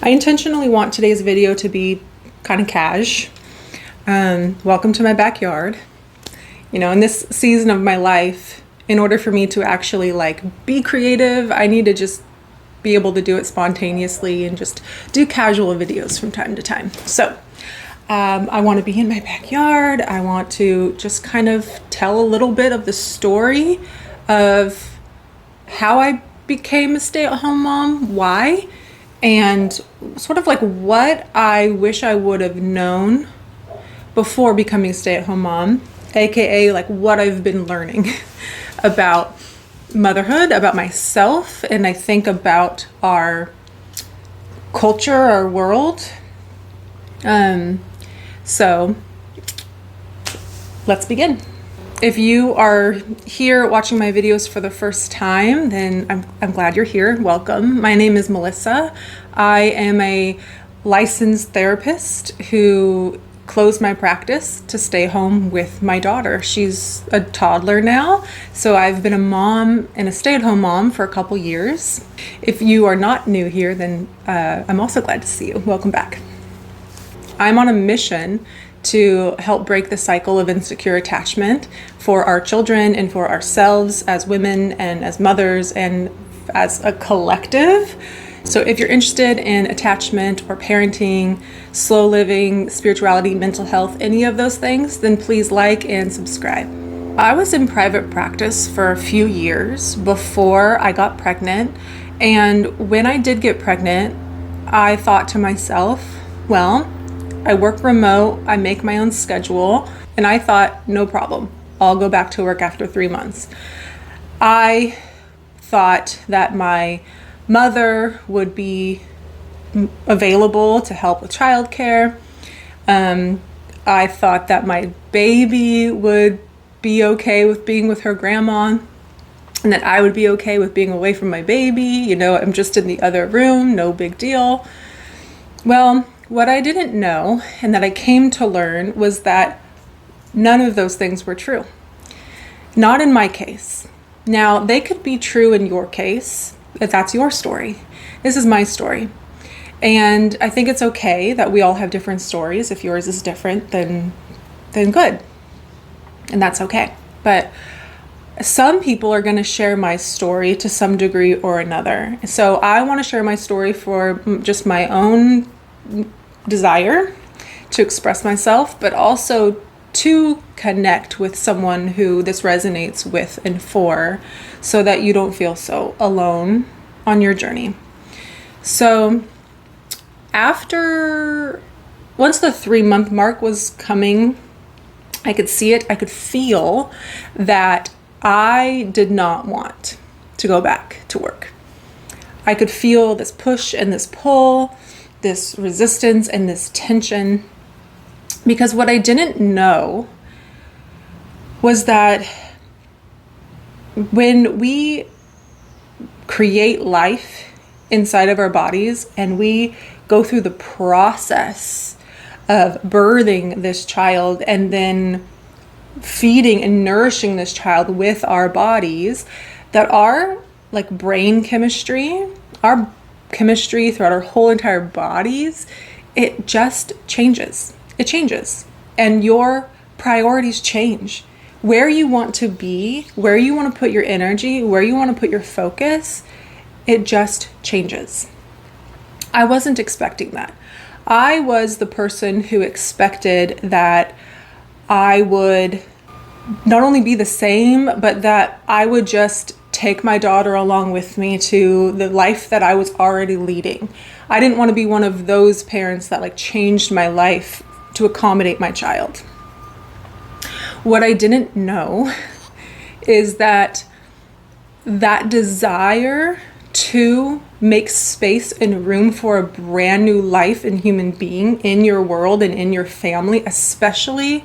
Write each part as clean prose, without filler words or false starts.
I intentionally want today's video to be kind of cash. Welcome to my backyard. You know, in this season of my life, in order for me to actually be creative, I need to just be able to do it spontaneously and just do casual videos from time to time. So I want to be in my backyard. I want to just kind of tell a little bit of the story of how I became a stay-at-home mom, why, and sort of what I wish I would have known before becoming a stay-at-home mom, aka what I've been learning about motherhood, about myself, and I think about our culture, our world. So let's begin. If you are here watching my videos for the first time, then I'm glad you're here. Welcome. My name is Melissa. I am a licensed therapist who closed my practice to stay home with my daughter. She's a toddler now, so I've been a mom and a stay-at-home mom for a couple years. If you are not new here, then I'm also glad to see you. Welcome back. I'm on a mission to help break the cycle of insecure attachment for our children and for ourselves as women and as mothers and as a collective. So if you're interested in attachment or parenting, slow living, spirituality, mental health, any of those things, then please like and subscribe. I was in private practice for a few years before I got pregnant. And when I did get pregnant, I thought to myself, well, I work remote, I make my own schedule, and I thought, no problem, I'll go back to work after 3 months. I thought that my mother would be available to help with childcare. I thought that my baby would be okay with being with her grandma, and that I would be okay with being away from my baby. You know, I'm just in the other room, no big deal. Well, what I didn't know, and that I came to learn, was that none of those things were true. Not in my case. Now, they could be true in your case, if that's your story. This is my story. And I think it's okay that we all have different stories. If yours is different, then good. And that's okay. But some people are going to share my story to some degree or another. So I want to share my story for just my own desire to express myself, but also to connect with someone who this resonates with and for, so that you don't feel so alone on your journey. So once the 3-month mark was coming, I could see it, I could feel that I did not want to go back to work. I could feel this push and this pull, this resistance and this tension, because what I didn't know was that when we create life inside of our bodies and we go through the process of birthing this child and then feeding and nourishing this child with our bodies, that our brain chemistry, our chemistry throughout our whole entire bodies, it just changes. It changes. And your priorities change. Where you want to be, where you want to put your energy, where you want to put your focus, it just changes. I wasn't expecting that. I was the person who expected that I would not only be the same, but that I would just take my daughter along with me to the life that I was already leading. I didn't want to be one of those parents that changed my life to accommodate my child. What I didn't know is that desire to make space and room for a brand new life and human being in your world and in your family, especially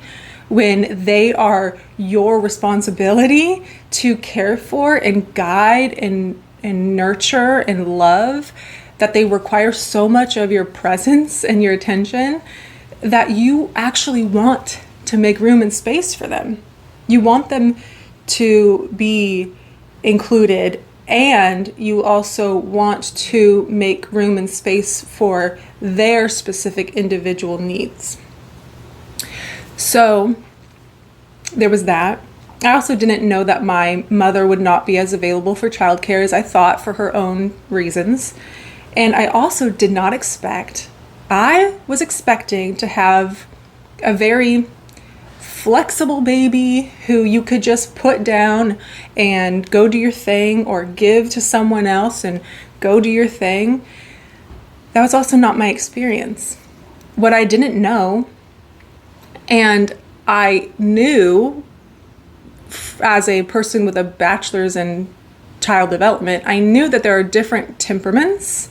when they are your responsibility to care for and guide and nurture and love, that they require so much of your presence and your attention, that you actually want to make room and space for them. You want them to be included and you also want to make room and space for their specific individual needs. So there was that. I also didn't know that my mother would not be as available for childcare as I thought for her own reasons. And I also did not expect, I was expecting to have a very flexible baby who you could just put down and go do your thing, or give to someone else and go do your thing. That was also not my experience. What I didn't know, and I knew as a person with a bachelor's in child development, I knew that there are different temperaments,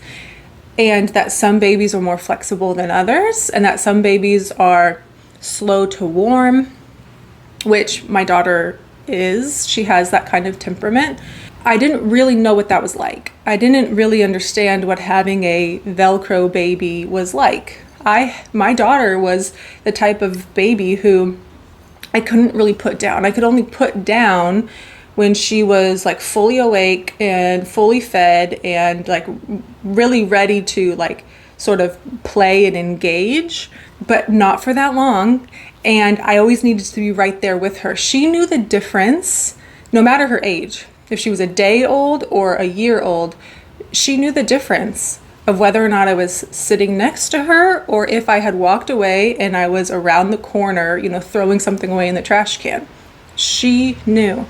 and that some babies are more flexible than others, and that some babies are slow to warm, which my daughter is. She has that kind of temperament. I didn't really know what that was like. I didn't really understand what having a Velcro baby was like. My daughter was the type of baby who I couldn't really put down. I could only put down when she was like fully awake and fully fed and like really ready to like sort of play and engage, but not for that long. And I always needed to be right there with her. She knew the difference, no matter her age. If she was a day old or a year old, she knew the difference of whether or not I was sitting next to her, or if I had walked away and I was around the corner, throwing something away in the trash can. She knew.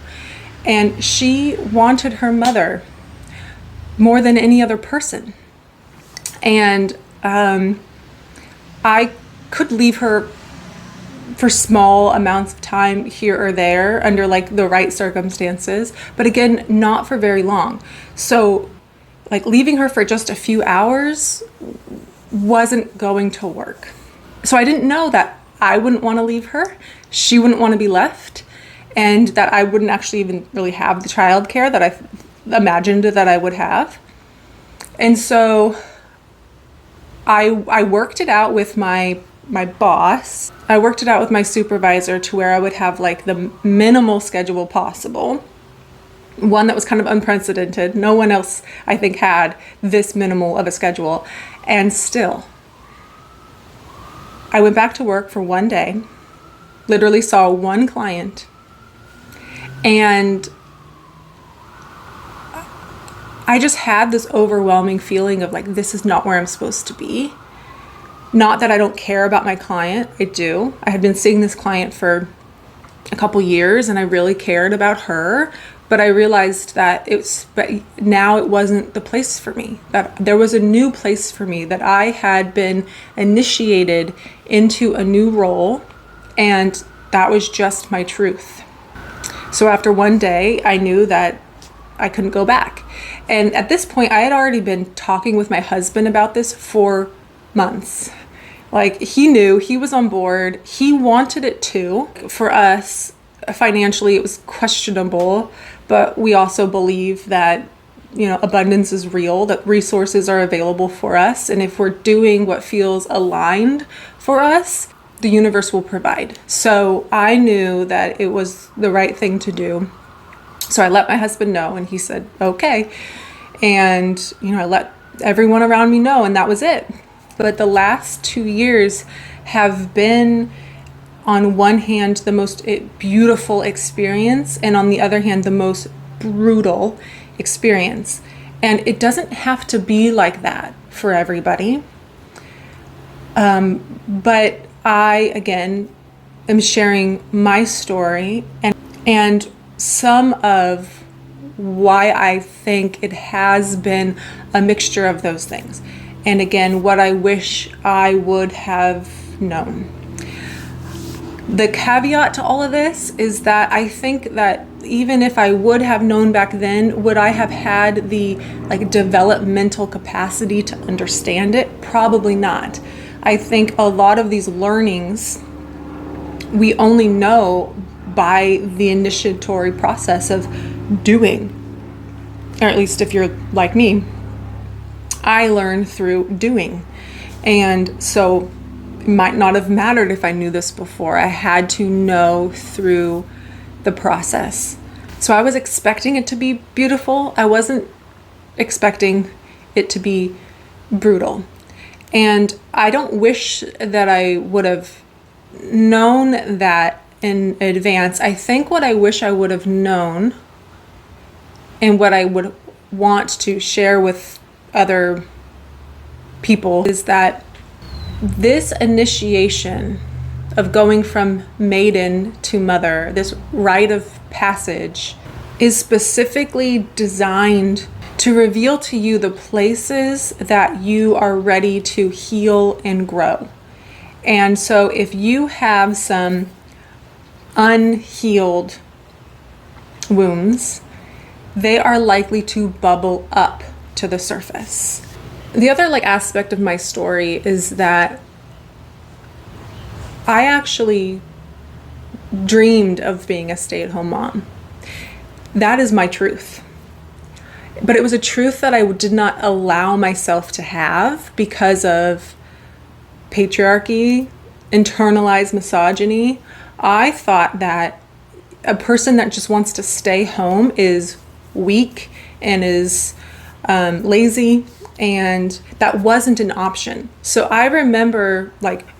And she wanted her mother more than any other person. And I could leave her for small amounts of time here or there under like the right circumstances, but again, not for very long. So like leaving her for just a few hours wasn't going to work. So I didn't know that I wouldn't want to leave her, she wouldn't want to be left, and that I wouldn't actually even really have the childcare that I imagined that I would have. And so I worked it out with my boss. I worked it out with my supervisor to where I would have like the minimal schedule possible. One that was kind of unprecedented. No one else, I think, had this minimal of a schedule. And still, I went back to work for one day, literally saw one client, and I just had this overwhelming feeling of like, this is not where I'm supposed to be. Not that I don't care about my client, I do. I had been seeing this client for a couple years and I really cared about her, but I realized that now it wasn't the place for me, that there was a new place for me, that I had been initiated into a new role, and that was just my truth. So after one day, I knew that I couldn't go back. And at this point, I had already been talking with my husband about this for months. Like, he knew, he was on board, he wanted it too. For us, financially, it was questionable, but we also believe that, abundance is real, that resources are available for us. And if we're doing what feels aligned for us, the universe will provide. So I knew that it was the right thing to do. So I let my husband know, and he said, okay. And, I let everyone around me know, and that was it. But the last 2 years have been, on one hand, the most beautiful experience, and on the other hand, the most brutal experience. And it doesn't have to be like that for everybody. But I, again, am sharing my story and some of why I think it has been a mixture of those things. And again, what I wish I would have known. The caveat to all of this is that I think that even if I would have known back then, would I have had the developmental capacity to understand it? Probably not. I think a lot of these learnings we only know by the initiatory process of doing, or at least if you're like me, I learned through doing. And so it might not have mattered if I knew this before. I had to know through the process. So I was expecting it to be beautiful. I wasn't expecting it to be brutal. And I don't wish that I would have known that in advance. I think what I wish I would have known and what I would want to share with other people is that this initiation of going from maiden to mother, this rite of passage, is specifically designed to reveal to you the places that you are ready to heal and grow. And so if you have some unhealed wounds, they are likely to bubble up to the surface. The other aspect of my story is that I actually dreamed of being a stay-at-home mom. That is my truth. But it was a truth that I did not allow myself to have because of patriarchy, internalized misogyny. I thought that a person that just wants to stay home is weak and is lazy, and that wasn't an option. So I remember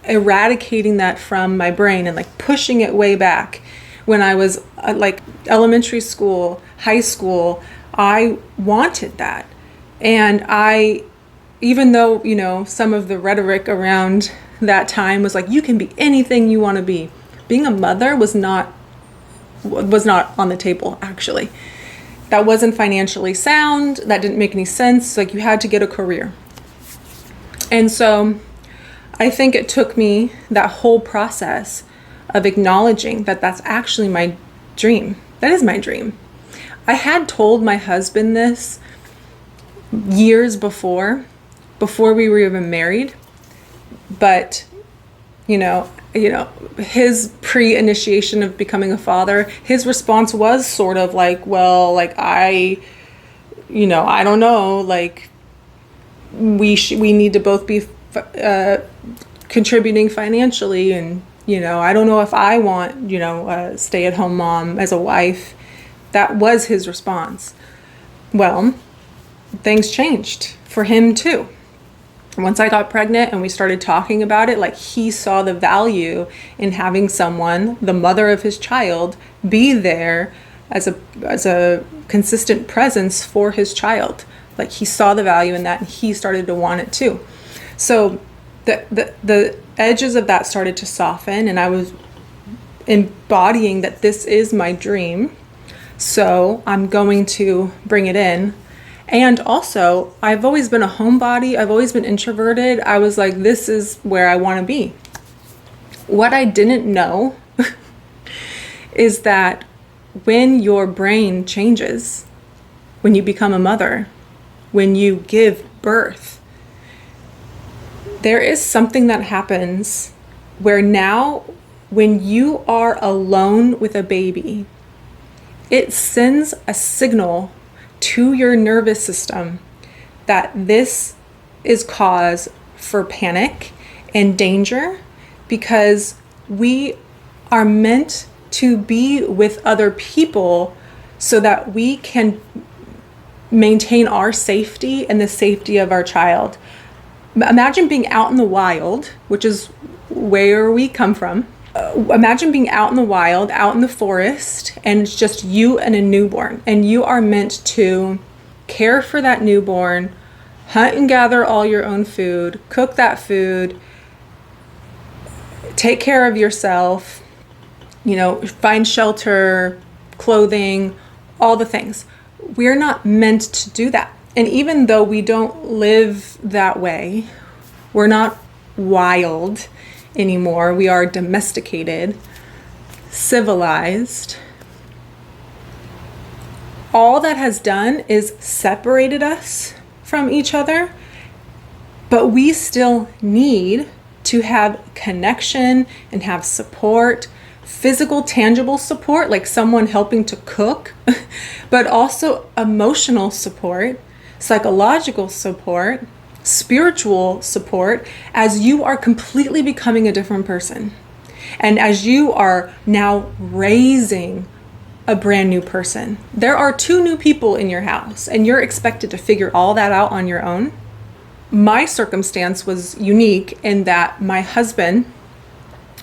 eradicating that from my brain and pushing it way back when I was elementary school, high school. I wanted that. And even though, some of the rhetoric around that time was you can be anything you want to be, being a mother was not on the table, actually. That wasn't financially sound. That didn't make any sense. You had to get a career. And so I think it took me that whole process of acknowledging that that's actually my dream. That is my dream. I had told my husband this years before we were even married, but his pre-initiation of becoming a father, his response was sort of I don't know, we need to both be contributing financially, and I don't know if I want a stay-at-home mom as a wife. That was his response. Well, things changed for him too. Once I got pregnant and we started talking about it, he saw the value in having someone, the mother of his child, be there as a consistent presence for his child. He saw the value in that, and he started to want it too. So the edges of that started to soften, and I was embodying that this is my dream. So I'm going to bring it in. And also, I've always been a homebody. I've always been introverted. I was this is where I want to be. What I didn't know is that when your brain changes, when you become a mother, when you give birth, there is something that happens where now, when you are alone with a baby, it sends a signal to your nervous system that this is cause for panic and danger, because we are meant to be with other people so that we can maintain our safety and the safety of our child. Imagine being out in the wild, which is where we come from. Imagine being out in the wild, out in the forest, and it's just you and a newborn, and you are meant to care for that newborn, hunt and gather all your own food, cook that food, take care of yourself, find shelter, clothing, all the things. We're not meant to do that. And even though we don't live that way, we're not wild anymore. We are domesticated, civilized. All that has done is separated us from each other, but we still need to have connection and have support, physical, tangible support, like someone helping to cook, but also emotional support, psychological support, spiritual support, as you are completely becoming a different person. And as you are now raising a brand new person. There are 2 new people in your house and you're expected to figure all that out on your own. My circumstance was unique in that my husband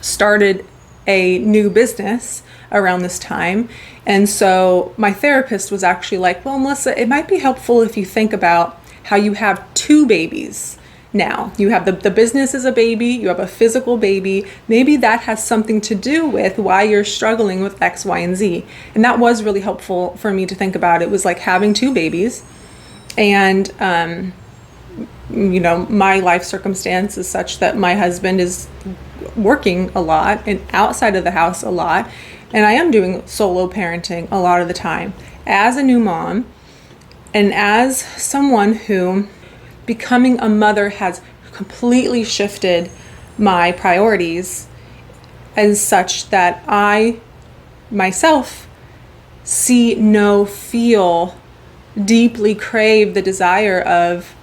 started a new business around this time. And so my therapist was actually like, well, Melissa, it might be helpful if you think about how you have 2 babies now. You have the business as a baby, you have a physical baby. Maybe that has something to do with why you're struggling with X, Y, and Z. And that was really helpful for me to think about. It was like having 2 babies. And, my life circumstance is such that my husband is working a lot and outside of the house a lot. And I am doing solo parenting a lot of the time as a new mom and as someone who becoming a mother has completely shifted my priorities as such that I myself feel, deeply crave the desire of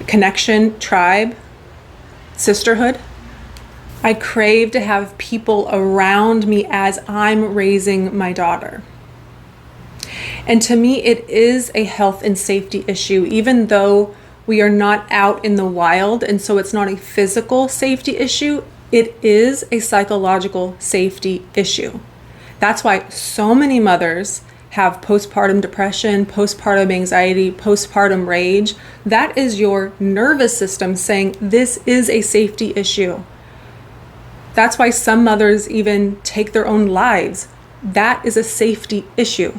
connection, tribe, sisterhood. I crave to have people around me as I'm raising my daughter. And to me, it is a health and safety issue, even though we are not out in the wild. And so it's not a physical safety issue. It is a psychological safety issue. That's why so many mothers have postpartum depression, postpartum anxiety, postpartum rage. That is your nervous system saying this is a safety issue. That's why some mothers even take their own lives. That is a safety issue.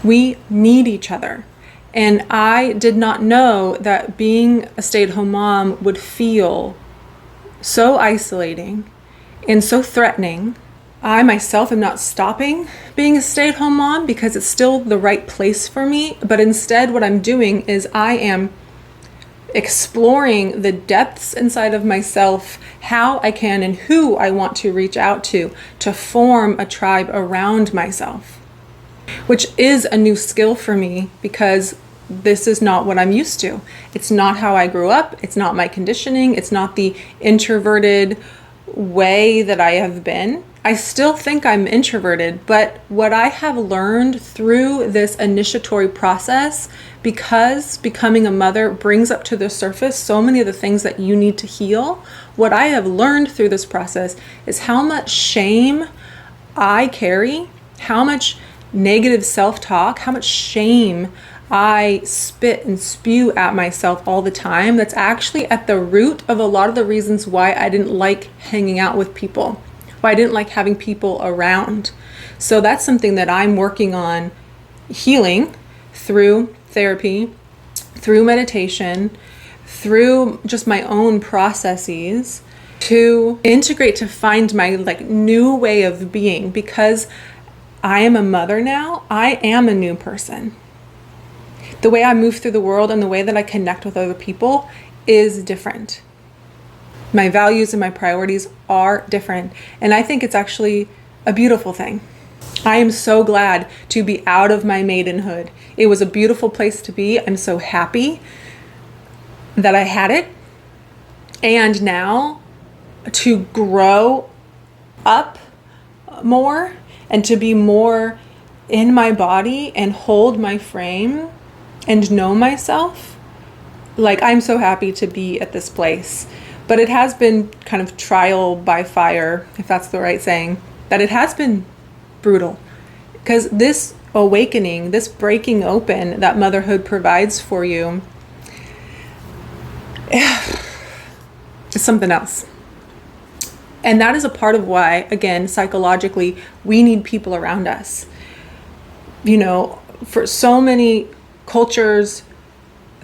We need each other. And I did not know that being a stay-at-home mom would feel so isolating and so threatening. I myself am not stopping being a stay-at-home mom because it's still the right place for me. But instead, what I'm doing is I am exploring the depths inside of myself, how I can and who I want to reach out to form a tribe around myself, which is a new skill for me because this is not what I'm used to. It's not how I grew up. It's not my conditioning. It's not the introverted way that I have been. I still think I'm introverted, but what I have learned through this initiatory process, because becoming a mother brings up to the surface so many of the things that you need to heal, what I have learned through this process is how much shame I carry, how much negative self-talk, how much shame I spit and spew at myself all the time. That's actually at the root of a lot of the reasons why I didn't like hanging out with people, why I didn't like having people around. So that's something that I'm working on healing through therapy, through meditation, through just my own processes to integrate, to find my new way of being. Because I am a mother now, I am a new person. The way I move through the world and the way that I connect with other people is different. My values and my priorities are different. And I think it's actually a beautiful thing. I am so glad to be out of my maidenhood. It was a beautiful place to be. I'm so happy that I had it. And now to grow up more and to be more in my body and hold my frame and know myself, I'm so happy to be at this place. But it has been kind of trial by fire, if that's the right saying, that it has been brutal. Because this awakening, this breaking open that motherhood provides for you is something else. And that is a part of why, again, psychologically, we need people around us. For so many cultures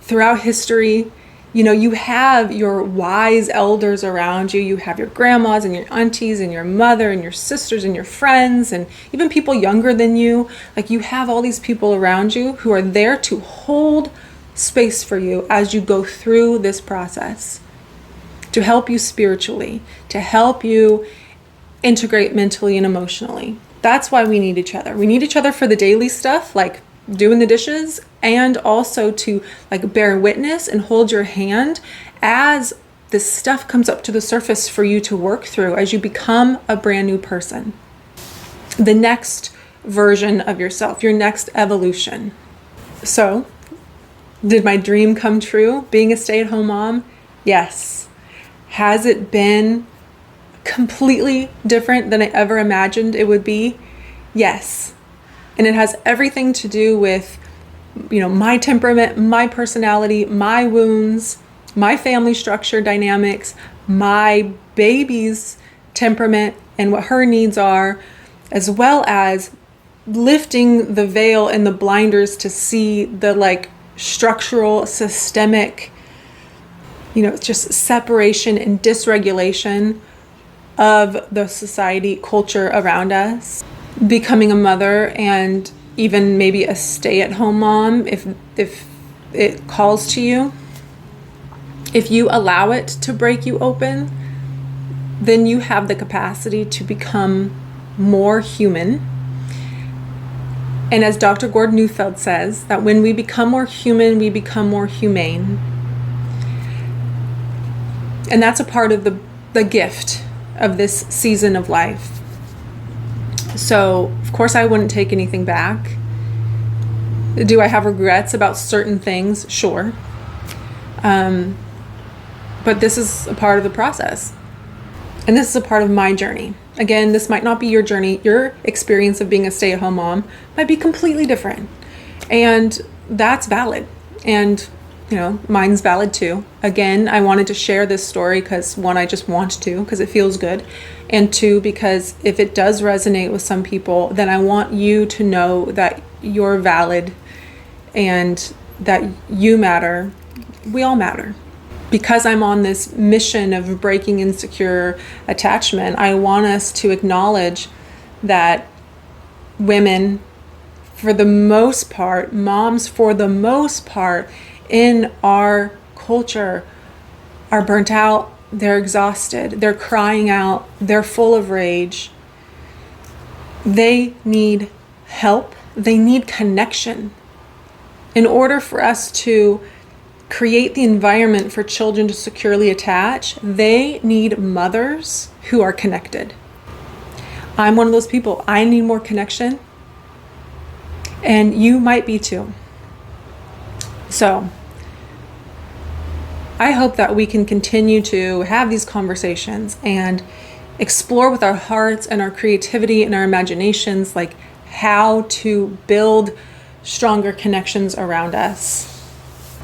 throughout history, you have your wise elders around you. You have your grandmas and your aunties and your mother and your sisters and your friends and even people younger than you. You have all these people around you who are there to hold space for you as you go through this process, to help you spiritually, to help you integrate mentally and emotionally. That's why we need each other. We need each other for the daily stuff, like doing the dishes, and also to bear witness and hold your hand as this stuff comes up to the surface for you to work through as you become a brand new person. The next version of yourself, your next evolution. So, did my dream come true, being a stay-at-home mom? Yes. Has it been completely different than I ever imagined it would be? Yes. And it has everything to do with, my temperament, my personality, my wounds, my family structure dynamics, my baby's temperament and what her needs are, as well as lifting the veil and the blinders to see the structural, systemic, just separation and dysregulation of the society culture around us. Becoming a mother and even maybe a stay-at-home mom, if it calls to you, if you allow it to break you open, then you have the capacity to become more human. And as Dr. Gordon Neufeld says, that when we become more human, we become more humane. And that's a part of the gift of this season of life. So, of course, I wouldn't take anything back. Do I have regrets about certain things? Sure. But this is a part of the process. And this is a part of my journey. Again, this might not be your journey. Your experience of being a stay-at-home mom might be completely different. And that's valid. And, mine's valid too. Again, I wanted to share this story because, one, I just want to because it feels good. And two, because if it does resonate with some people, then I want you to know that you're valid and that you matter. We all matter. Because I'm on this mission of breaking insecure attachment, I want us to acknowledge that women, for the most part, moms for the most part in our culture are burnt out, they're exhausted, they're crying out, they're full of rage. They need help, they need connection. In order for us to create the environment for children to securely attach, they need mothers who are connected. I'm one of those people. I need more connection, and you might be too. So I hope that we can continue to have these conversations and explore with our hearts and our creativity and our imaginations, how to build stronger connections around us.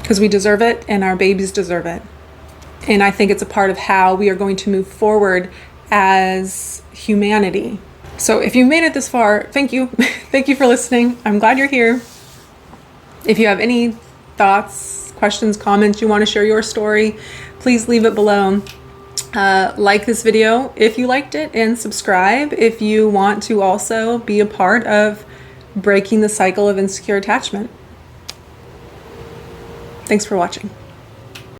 Because we deserve it and our babies deserve it. And I think it's a part of how we are going to move forward as humanity. So if you made it this far, thank you. Thank you for listening. I'm glad you're here. If you have any thoughts, questions, comments, you want to share your story, please leave it below. Like this video if you liked it, and subscribe if you want to also be a part of breaking the cycle of insecure attachment. Thanks for watching.